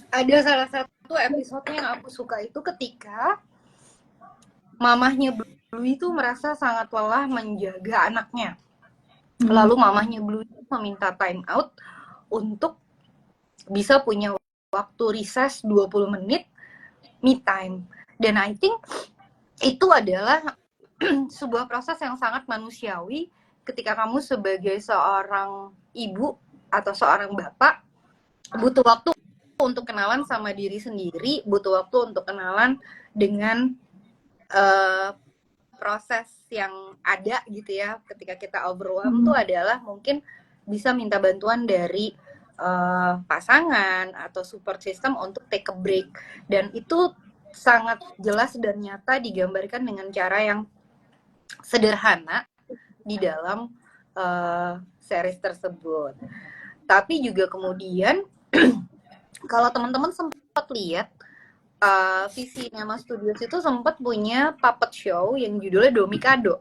Ada salah satu episode yang aku suka itu ketika mamahnya Blue itu merasa sangat lelah menjaga anaknya. Lalu mamahnya Blue itu meminta time out untuk bisa punya waktu recess 20 menit me time. Dan I think itu adalah sebuah proses yang sangat manusiawi ketika kamu sebagai seorang ibu atau seorang bapak butuh waktu untuk kenalan sama diri sendiri, butuh waktu untuk kenalan dengan proses yang ada gitu ya. Ketika kita overwhelmed tuh adalah mungkin bisa minta bantuan dari pasangan atau support system untuk take a break, dan itu sangat jelas dan nyata digambarkan dengan cara yang sederhana di dalam series tersebut. Tapi juga kemudian kalau teman-teman sempat lihat visi Nama Studios itu sempat punya puppet show yang judulnya Domikado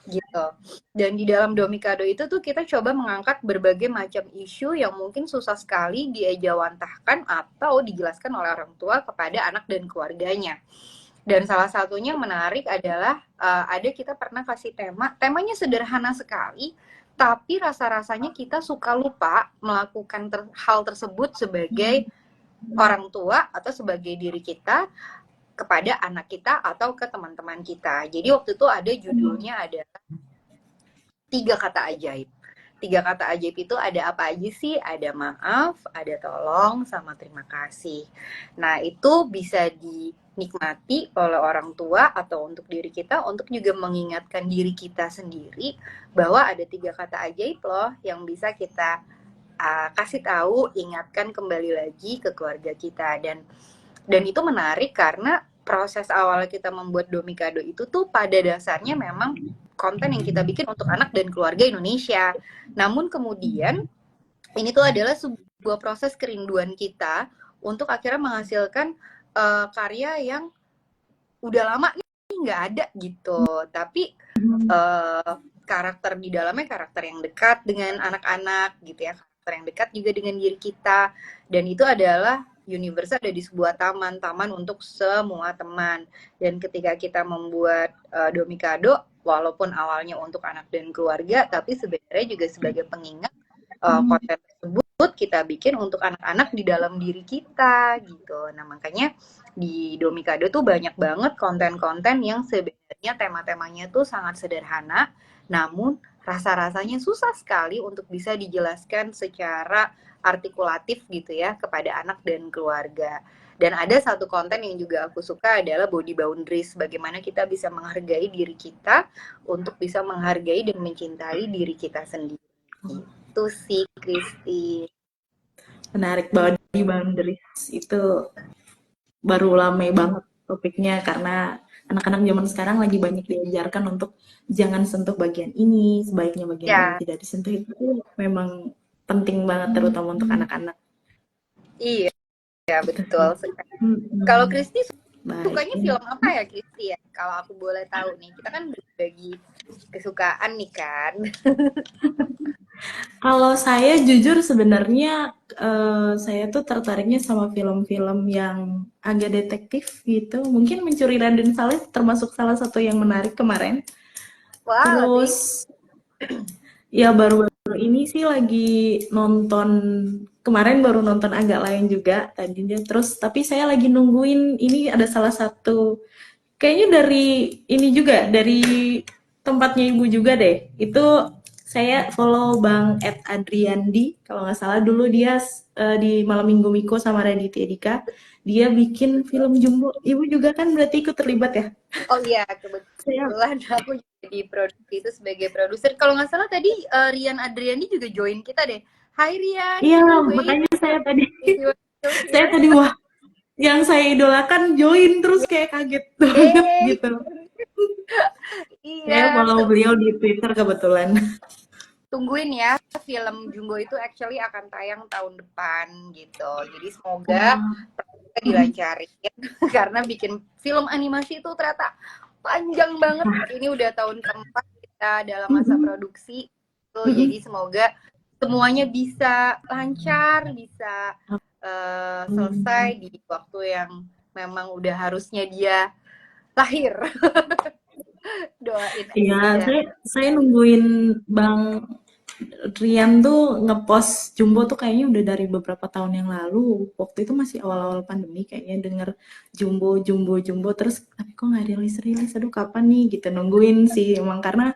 gitu. Dan di dalam Domikado itu tuh kita coba mengangkat berbagai macam isu yang mungkin susah sekali diejawantahkan atau dijelaskan oleh orang tua kepada anak dan keluarganya. Dan salah satunya menarik adalah ada kita pernah kasih temanya sederhana sekali, tapi rasa-rasanya kita suka lupa melakukan hal tersebut sebagai orang tua atau sebagai diri kita kepada anak kita atau ke teman-teman kita. Jadi waktu itu ada judulnya ada 3 kata ajaib. 3 kata ajaib itu ada apa aja sih? Ada maaf, ada tolong, sama terima kasih. Nah, itu bisa dinikmati oleh orang tua atau untuk diri kita untuk juga mengingatkan diri kita sendiri bahwa ada 3 kata ajaib loh yang bisa kita kasih tahu, ingatkan kembali lagi ke keluarga kita. Dan itu menarik karena proses awal kita membuat Domikado itu tuh pada dasarnya memang konten yang kita bikin untuk anak dan keluarga Indonesia. Namun kemudian ini tuh adalah sebuah proses kerinduan kita untuk akhirnya menghasilkan karya yang udah lama nih nggak ada gitu. Tapi karakter di dalamnya karakter yang dekat dengan anak-anak gitu ya, karakter yang dekat juga dengan diri kita. Dan itu adalah universe ada di sebuah taman untuk semua teman. Dan ketika kita membuat Domikado, walaupun awalnya untuk anak dan keluarga, tapi sebenarnya juga sebagai pengingat konten tersebut kita bikin untuk anak-anak di dalam diri kita gitu. Nah makanya di Domikado tuh banyak banget konten-konten yang sebenarnya tema-temanya tuh sangat sederhana, namun rasa-rasanya susah sekali untuk bisa dijelaskan secara artikulatif gitu ya kepada anak dan keluarga. Dan ada satu konten yang juga aku suka adalah body boundaries, bagaimana kita bisa menghargai diri kita untuk bisa menghargai dan mencintai diri kita sendiri. Itu sih Kristi. Menarik, body boundaries itu baru lame banget topiknya karena anak-anak zaman sekarang lagi banyak diajarkan untuk jangan sentuh bagian ini, sebaiknya bagian ini tidak disentuh. Itu memang penting banget terutama untuk anak-anak. Iya, ya betul. Kalau Kristi sukanya film apa ya Kristi ya? Kalau aku boleh tahu nih, kita kan berbagi kesukaan nih kan. Kalau saya jujur sebenarnya saya tuh tertariknya sama film-film yang agak detektif gitu. Mungkin Mencuri Raden Saleh termasuk salah satu yang menarik kemarin. Wow, terus ya baru-baru ini sih lagi nonton, kemarin baru nonton agak lain juga tadinya. Terus tapi saya lagi nungguin, ini ada salah satu kayaknya dari ini juga, dari tempatnya ibu juga deh. Itu saya follow Bang @adriandi, kalau nggak salah dulu dia di Malam Minggu Miko sama Raditya Dika, dia bikin film Jumbo. Ibu juga kan berarti ikut terlibat ya? Oh iya, kebetulan aku jadi produksi itu sebagai produser. Kalau nggak salah tadi Rian Adriani juga join kita deh. Hai Rian. Iya, makanya saya tadi wah yang saya idolakan join terus kayak kaget banget Yeay. gitu. Saya Iya, follow beliau di Twitter kebetulan. tungguin ya, film Jumbo itu actually akan tayang tahun depan gitu. Jadi semoga Wah. kita dilancarin karena bikin film animasi itu ternyata panjang banget. Ini udah tahun keempat kita dalam masa produksi. Tuh, jadi semoga semuanya bisa lancar, bisa selesai di waktu yang memang udah harusnya dia lahir. Doain Iya, aja. saya nungguin Bang Rian tuh ngepost Jumbo tuh kayaknya udah dari beberapa tahun yang lalu. Waktu itu masih awal-awal pandemi kayaknya denger Jumbo, Jumbo, Jumbo terus tapi kok nggak rilis-rilis. Aduh kapan nih gitu nungguin sih emang karena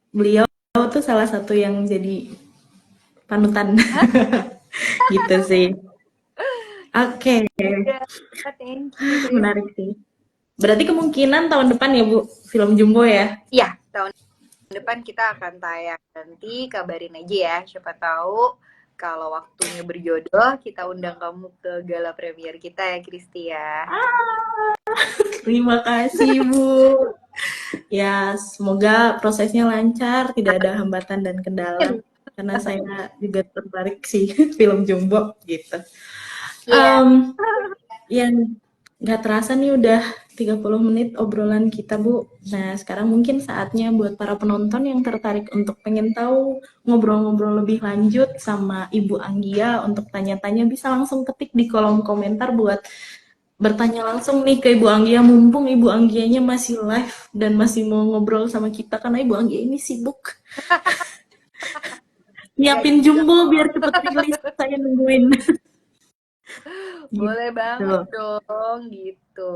beliau tuh salah satu yang jadi panutan gitu sih. Oke, Iya, thank you, Chris. menarik sih. Berarti kemungkinan tahun depan ya Bu film Jumbo ya? Iya, tahun depan kita akan tayang. Nanti kabarin aja ya, siapa tahu kalau waktunya berjodoh, kita undang kamu ke gala premier kita ya, Kristi ya. Terima kasih Bu. Ya, semoga prosesnya lancar, tidak ada hambatan dan kendala. Karena saya juga tertarik sih film Jumbo gitu. Iya. Yang nggak terasa nih udah 30 menit obrolan kita, Bu. Nah, sekarang mungkin saatnya buat para penonton yang tertarik untuk pengen tahu ngobrol-ngobrol lebih lanjut sama Ibu Anggia untuk tanya-tanya bisa langsung ketik di kolom komentar buat bertanya langsung nih ke Ibu Anggia mumpung Ibu Anggianya masih live dan masih mau ngobrol sama kita karena Ibu Anggia ini sibuk Enggak nyiapin juga Jumbo kok. biar cepet rilis saya nungguin Boleh banget gitu. dong, gitu.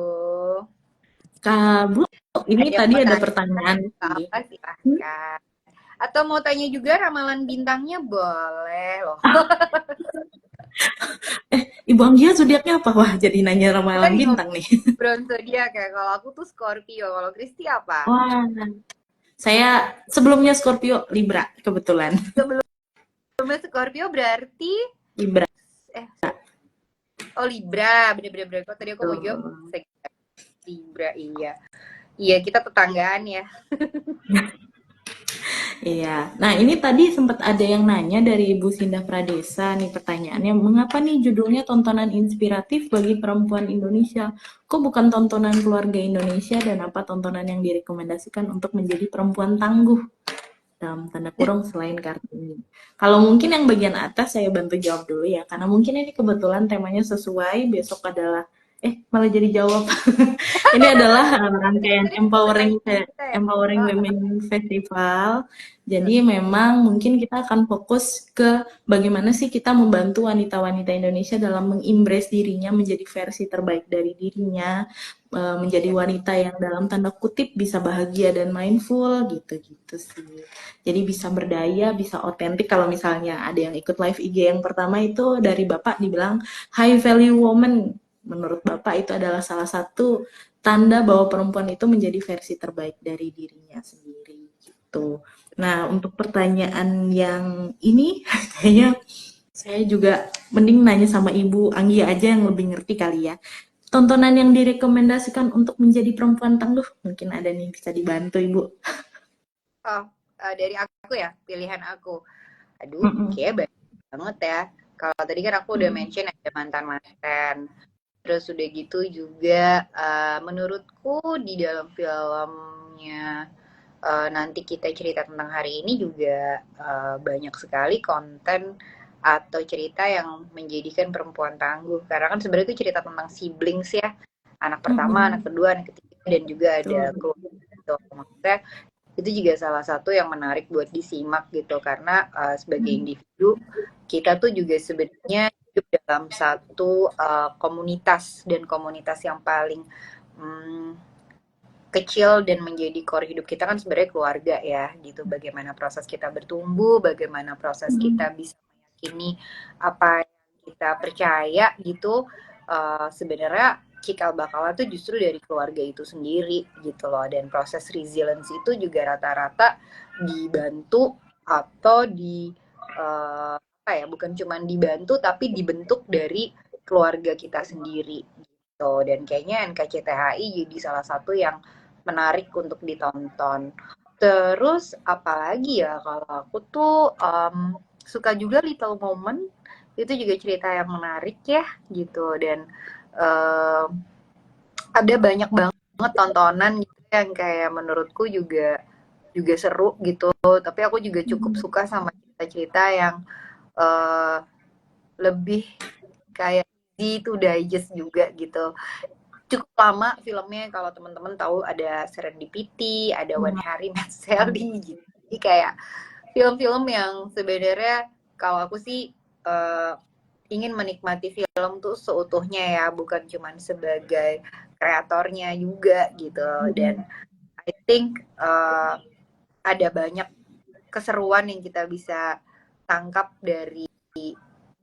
Kak Bu, ini Ada yang tadi mau ada tanya pertanyaan sih. apa, silahkan. Atau mau tanya juga ramalan bintangnya, boleh loh. Ibu Anggia zodiaknya apa? Wah, jadi nanya Kita ramalan di bintang nih. ngobrol zodiak ya. Kalau aku tuh Scorpio, kalau Kristi apa? Wah, saya sebelumnya Scorpio Libra kebetulan. Sebelumnya Scorpio berarti Libra. eh oh Libra, bener-bener. Kok tadi aku mau jawab Tuh. Libra, iya. Iya, kita tetanggaan ya. Iya. Nah, ini tadi sempat ada yang nanya dari Ibu Sindah Pradesa nih pertanyaannya, mengapa nih judulnya tontonan inspiratif bagi perempuan Indonesia? Kok bukan tontonan keluarga Indonesia dan apa tontonan yang direkomendasikan untuk menjadi perempuan tangguh? Dalam tanda kurung selain Kartini. Kalau mungkin yang bagian atas saya bantu jawab dulu ya, karena mungkin ini kebetulan temanya sesuai, besok adalah malah jadi jawab. Ini adalah rangkaian Tadi pertanyaan kita ya. Empowering Oh, Women Festival. Jadi memang mungkin kita akan fokus ke bagaimana sih kita membantu wanita-wanita Indonesia dalam mengimbres dirinya menjadi versi terbaik dari dirinya, menjadi iya. wanita yang dalam tanda kutip bisa bahagia dan mindful gitu-gitu sih. Jadi bisa berdaya, bisa otentik. Kalau misalnya ada yang ikut live IG yang pertama itu dari Bapak dibilang high value woman. Menurut Bapak itu adalah salah satu tanda bahwa perempuan itu menjadi versi terbaik dari dirinya sendiri gitu. Nah, untuk pertanyaan yang ini kayaknya saya juga mending nanya sama Ibu Anggi aja yang lebih ngerti kali ya. Tontonan yang direkomendasikan untuk menjadi perempuan tangguh, mungkin ada nih bisa dibantu Ibu. Oh, dari aku ya, pilihan aku. Aduh, Mm-mm. kayak banyak banget ya. Kalau tadi kan aku udah Mm-mm. mention ada mantan-mantan. Terus udah gitu juga menurutku di dalam filmnya nanti kita cerita tentang hari ini juga banyak sekali konten atau cerita yang menjadikan perempuan tangguh. Karena kan sebenarnya itu cerita tentang siblings ya. Anak pertama, anak Mm-mm. kedua, anak ketiga, dan juga ada Betul. keluarga gitu. Maksudnya itu juga salah satu yang menarik buat disimak gitu. Karena sebagai individu, kita tuh juga sebenarnya hidup dalam satu komunitas. Dan komunitas yang paling hmm, kecil dan menjadi core hidup kita kan sebenarnya keluarga ya gitu. Bagaimana proses kita bertumbuh, bagaimana proses kita bisa meyakini apa yang kita percaya gitu. Sebenarnya cikal bakalnya tuh justru dari keluarga itu sendiri gitu loh. Dan proses resilience itu juga rata-rata dibantu atau di apa ya, bukan cuma dibantu tapi dibentuk dari keluarga kita sendiri gitu. Dan kayaknya NKCTHI jadi salah satu yang menarik untuk ditonton. Terus apalagi ya, kalau aku tuh suka juga Little Moment, itu juga cerita yang menarik ya gitu. Dan em, ada banyak banget tontonan gitu yang kayak menurutku juga juga seru gitu. Tapi aku juga cukup suka sama cerita-cerita yang eh, lebih kayak easy to digest juga gitu. Cukup lama filmnya, kalau teman-teman tahu ada Serendipity, ada When Harry Met Sally gitu. Jadi kayak film-film yang sebenarnya kalau aku sih eh, ingin menikmati film tuh seutuhnya ya, bukan cuman sebagai kreatornya juga gitu. Dan I think ada banyak keseruan yang kita bisa tangkap dari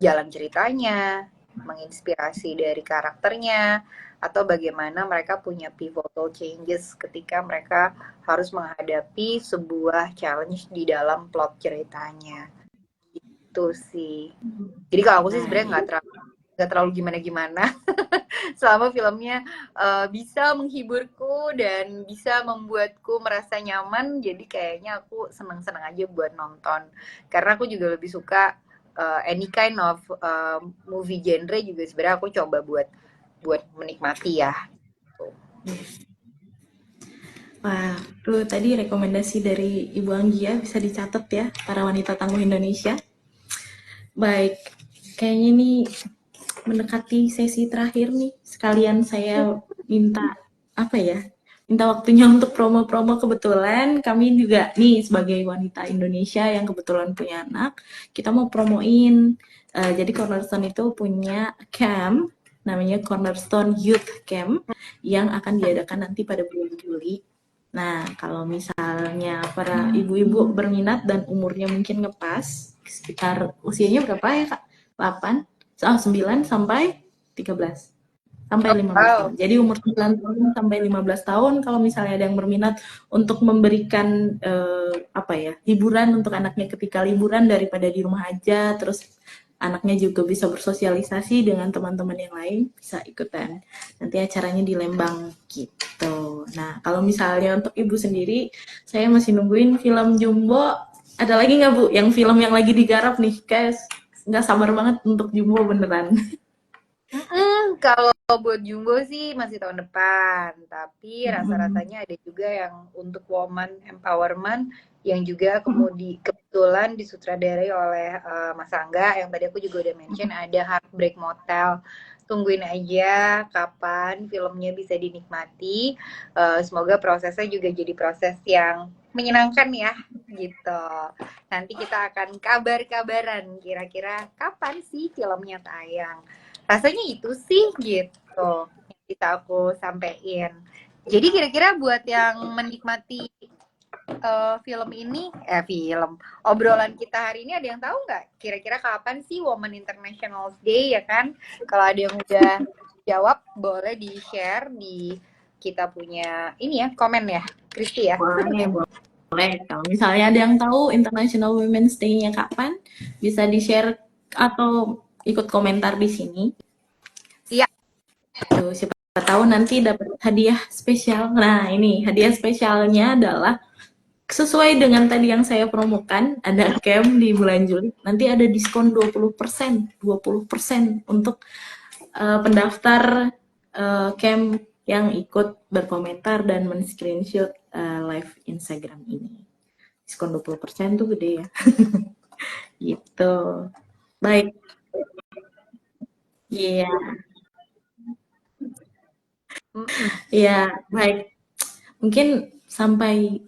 jalan ceritanya, menginspirasi dari karakternya, atau bagaimana mereka punya pivotal changes ketika mereka harus menghadapi sebuah challenge di dalam plot ceritanya. Itu sih. Jadi kalau aku sih sebenarnya nggak terlalu gimana-gimana. Selama filmnya bisa menghiburku dan bisa membuatku merasa nyaman, jadi kayaknya aku seneng-seneng aja buat nonton. Karena aku juga lebih suka any kind of movie genre juga sebenarnya aku coba buat menikmati ya. Wah, tuh tadi rekomendasi dari Ibu Anggia bisa dicatat ya, para wanita tangguh Indonesia. Baik, kayaknya nih mendekati sesi terakhir nih. Sekalian saya minta apa ya? Minta waktunya untuk promo-promo. Kebetulan kami juga nih sebagai wanita Indonesia yang kebetulan punya anak, kita mau promoin. Jadi Cornerstone itu punya camp namanya Cornerstone Youth Camp yang akan diadakan nanti pada bulan Juli. Nah, kalau misalnya para ibu-ibu berminat dan umurnya mungkin ngepas, sekitar usianya berapa ya Kak? 8, 9 sampai 13 sampai 15 tahun. Jadi umur 9 tahun sampai 15 tahun kalau misalnya ada yang berminat untuk memberikan apa ya, hiburan untuk anaknya ketika liburan daripada di rumah aja, terus anaknya juga bisa bersosialisasi dengan teman-teman yang lain, bisa ikutan. Nanti acaranya di Lembang gitu. Nah, kalau misalnya untuk Ibu sendiri, saya masih nungguin film Jumbo. Ada lagi nggak Bu, yang film yang lagi digarap nih? Guys, nggak sabar banget untuk Jumbo beneran. Kalau buat Jumbo sih masih tahun depan, tapi rasa-rasanya ada juga yang untuk woman empowerment yang juga kebetulan disutradarai oleh Mas Angga, yang tadi aku juga udah mention, ada Heartbreak Motel. Tungguin aja kapan filmnya bisa dinikmati. Semoga prosesnya juga jadi proses yang menyenangkan ya gitu. Nanti kita akan kabar-kabaran kira-kira kapan sih filmnya tayang. Rasanya itu sih gitu yang bisa aku sampein. Jadi kira-kira buat yang menikmati film ini, obrolan kita hari ini, ada yang tahu nggak kira-kira kapan sih Women International Day ya kan? Kalau ada yang udah jawab, boleh di-share di kita punya ini ya, komen ya, Kristi ya. Boleh. Kalau misalnya ada yang tahu International Women's Day-nya kapan, bisa di-share atau ikut komentar di sini. Iya. Tuh, siapa tahu nanti dapat hadiah spesial. Nah, ini hadiah spesialnya adalah sesuai dengan tadi yang saya promokan, ada camp di bulan Juli. Nanti ada diskon 20%, 20% untuk pendaftar camp yang ikut berkomentar dan men-screenshot live Instagram ini. Diskon 20% tuh gede ya. Gitu. Baik. Iya. Ya, baik. Mungkin sampai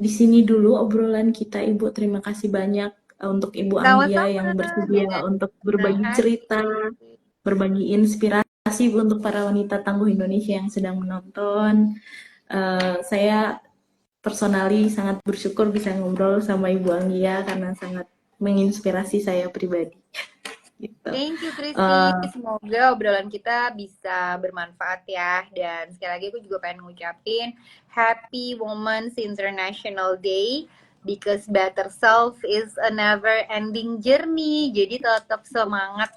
di sini dulu obrolan kita, Ibu. Terima kasih banyak untuk Ibu Anggia yang bersedia untuk berbagi cerita, berbagi inspirasi untuk para wanita tangguh Indonesia yang sedang menonton. Saya personally sangat bersyukur bisa ngobrol sama Ibu Anggia karena sangat menginspirasi saya pribadi. Gitu. Thank you Kristi, semoga obrolan kita bisa bermanfaat ya. Dan sekali lagi aku juga pengen ngucapin Happy Women's International Day, because better self is a never ending journey. Jadi tetap semangat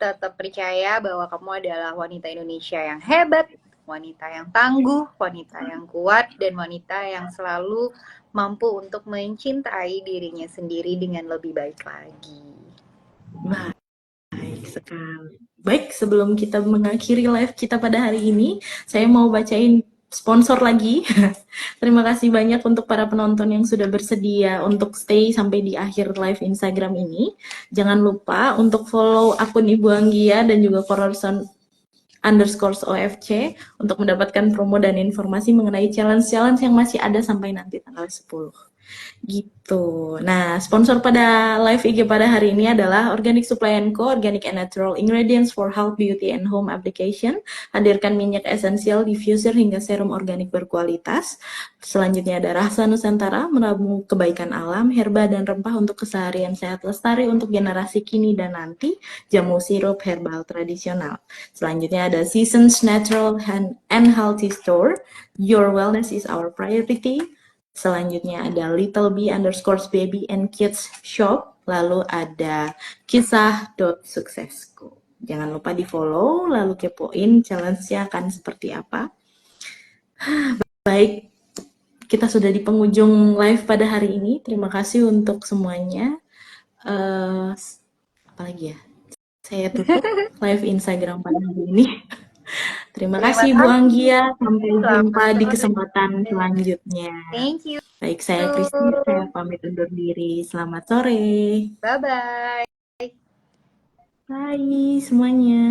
tetap percaya bahwa kamu adalah wanita Indonesia yang hebat, wanita yang tangguh, wanita yang kuat, dan wanita yang selalu mampu untuk mencintai dirinya sendiri dengan lebih baik lagi. Baik sekali. Baik, sebelum kita mengakhiri live kita pada hari ini, saya mau bacain sponsor lagi. Terima kasih banyak untuk para penonton yang sudah bersedia untuk stay sampai di akhir live Instagram ini. Jangan lupa untuk follow akun Ibu Anggia dan juga _OFC untuk mendapatkan promo dan informasi mengenai challenge-challenge yang masih ada sampai nanti tanggal 10. Gitu. Nah, sponsor pada live IG pada hari ini adalah Organic Supply & Co, Organic and Natural Ingredients for Health, Beauty, and Home Application. Hadirkan minyak esensial, diffuser, hingga serum organik berkualitas. Selanjutnya ada Rasa Nusantara, meramu kebaikan alam, herba dan rempah untuk keseharian sehat lestari untuk generasi kini dan nanti, jamu sirup herbal tradisional. Selanjutnya ada Seasons Natural and Healthy Store, Your Wellness is Our Priority. Selanjutnya ada Little B _baby and kids shop. Lalu ada kisah.suksesku. Jangan lupa di follow, lalu kepoin challenge-nya akan seperti apa. Baik, kita sudah di penghujung live pada hari ini. Terima kasih untuk semuanya. Apalagi ya? Saya tutup live Instagram pada hari ini. Terima kasih Bu Anggia. Sampai jumpa di kesempatan selanjutnya. Thank you. Baik, saya Kristi, saya pamit undur diri. Selamat sore. Bye-bye. Bye semuanya.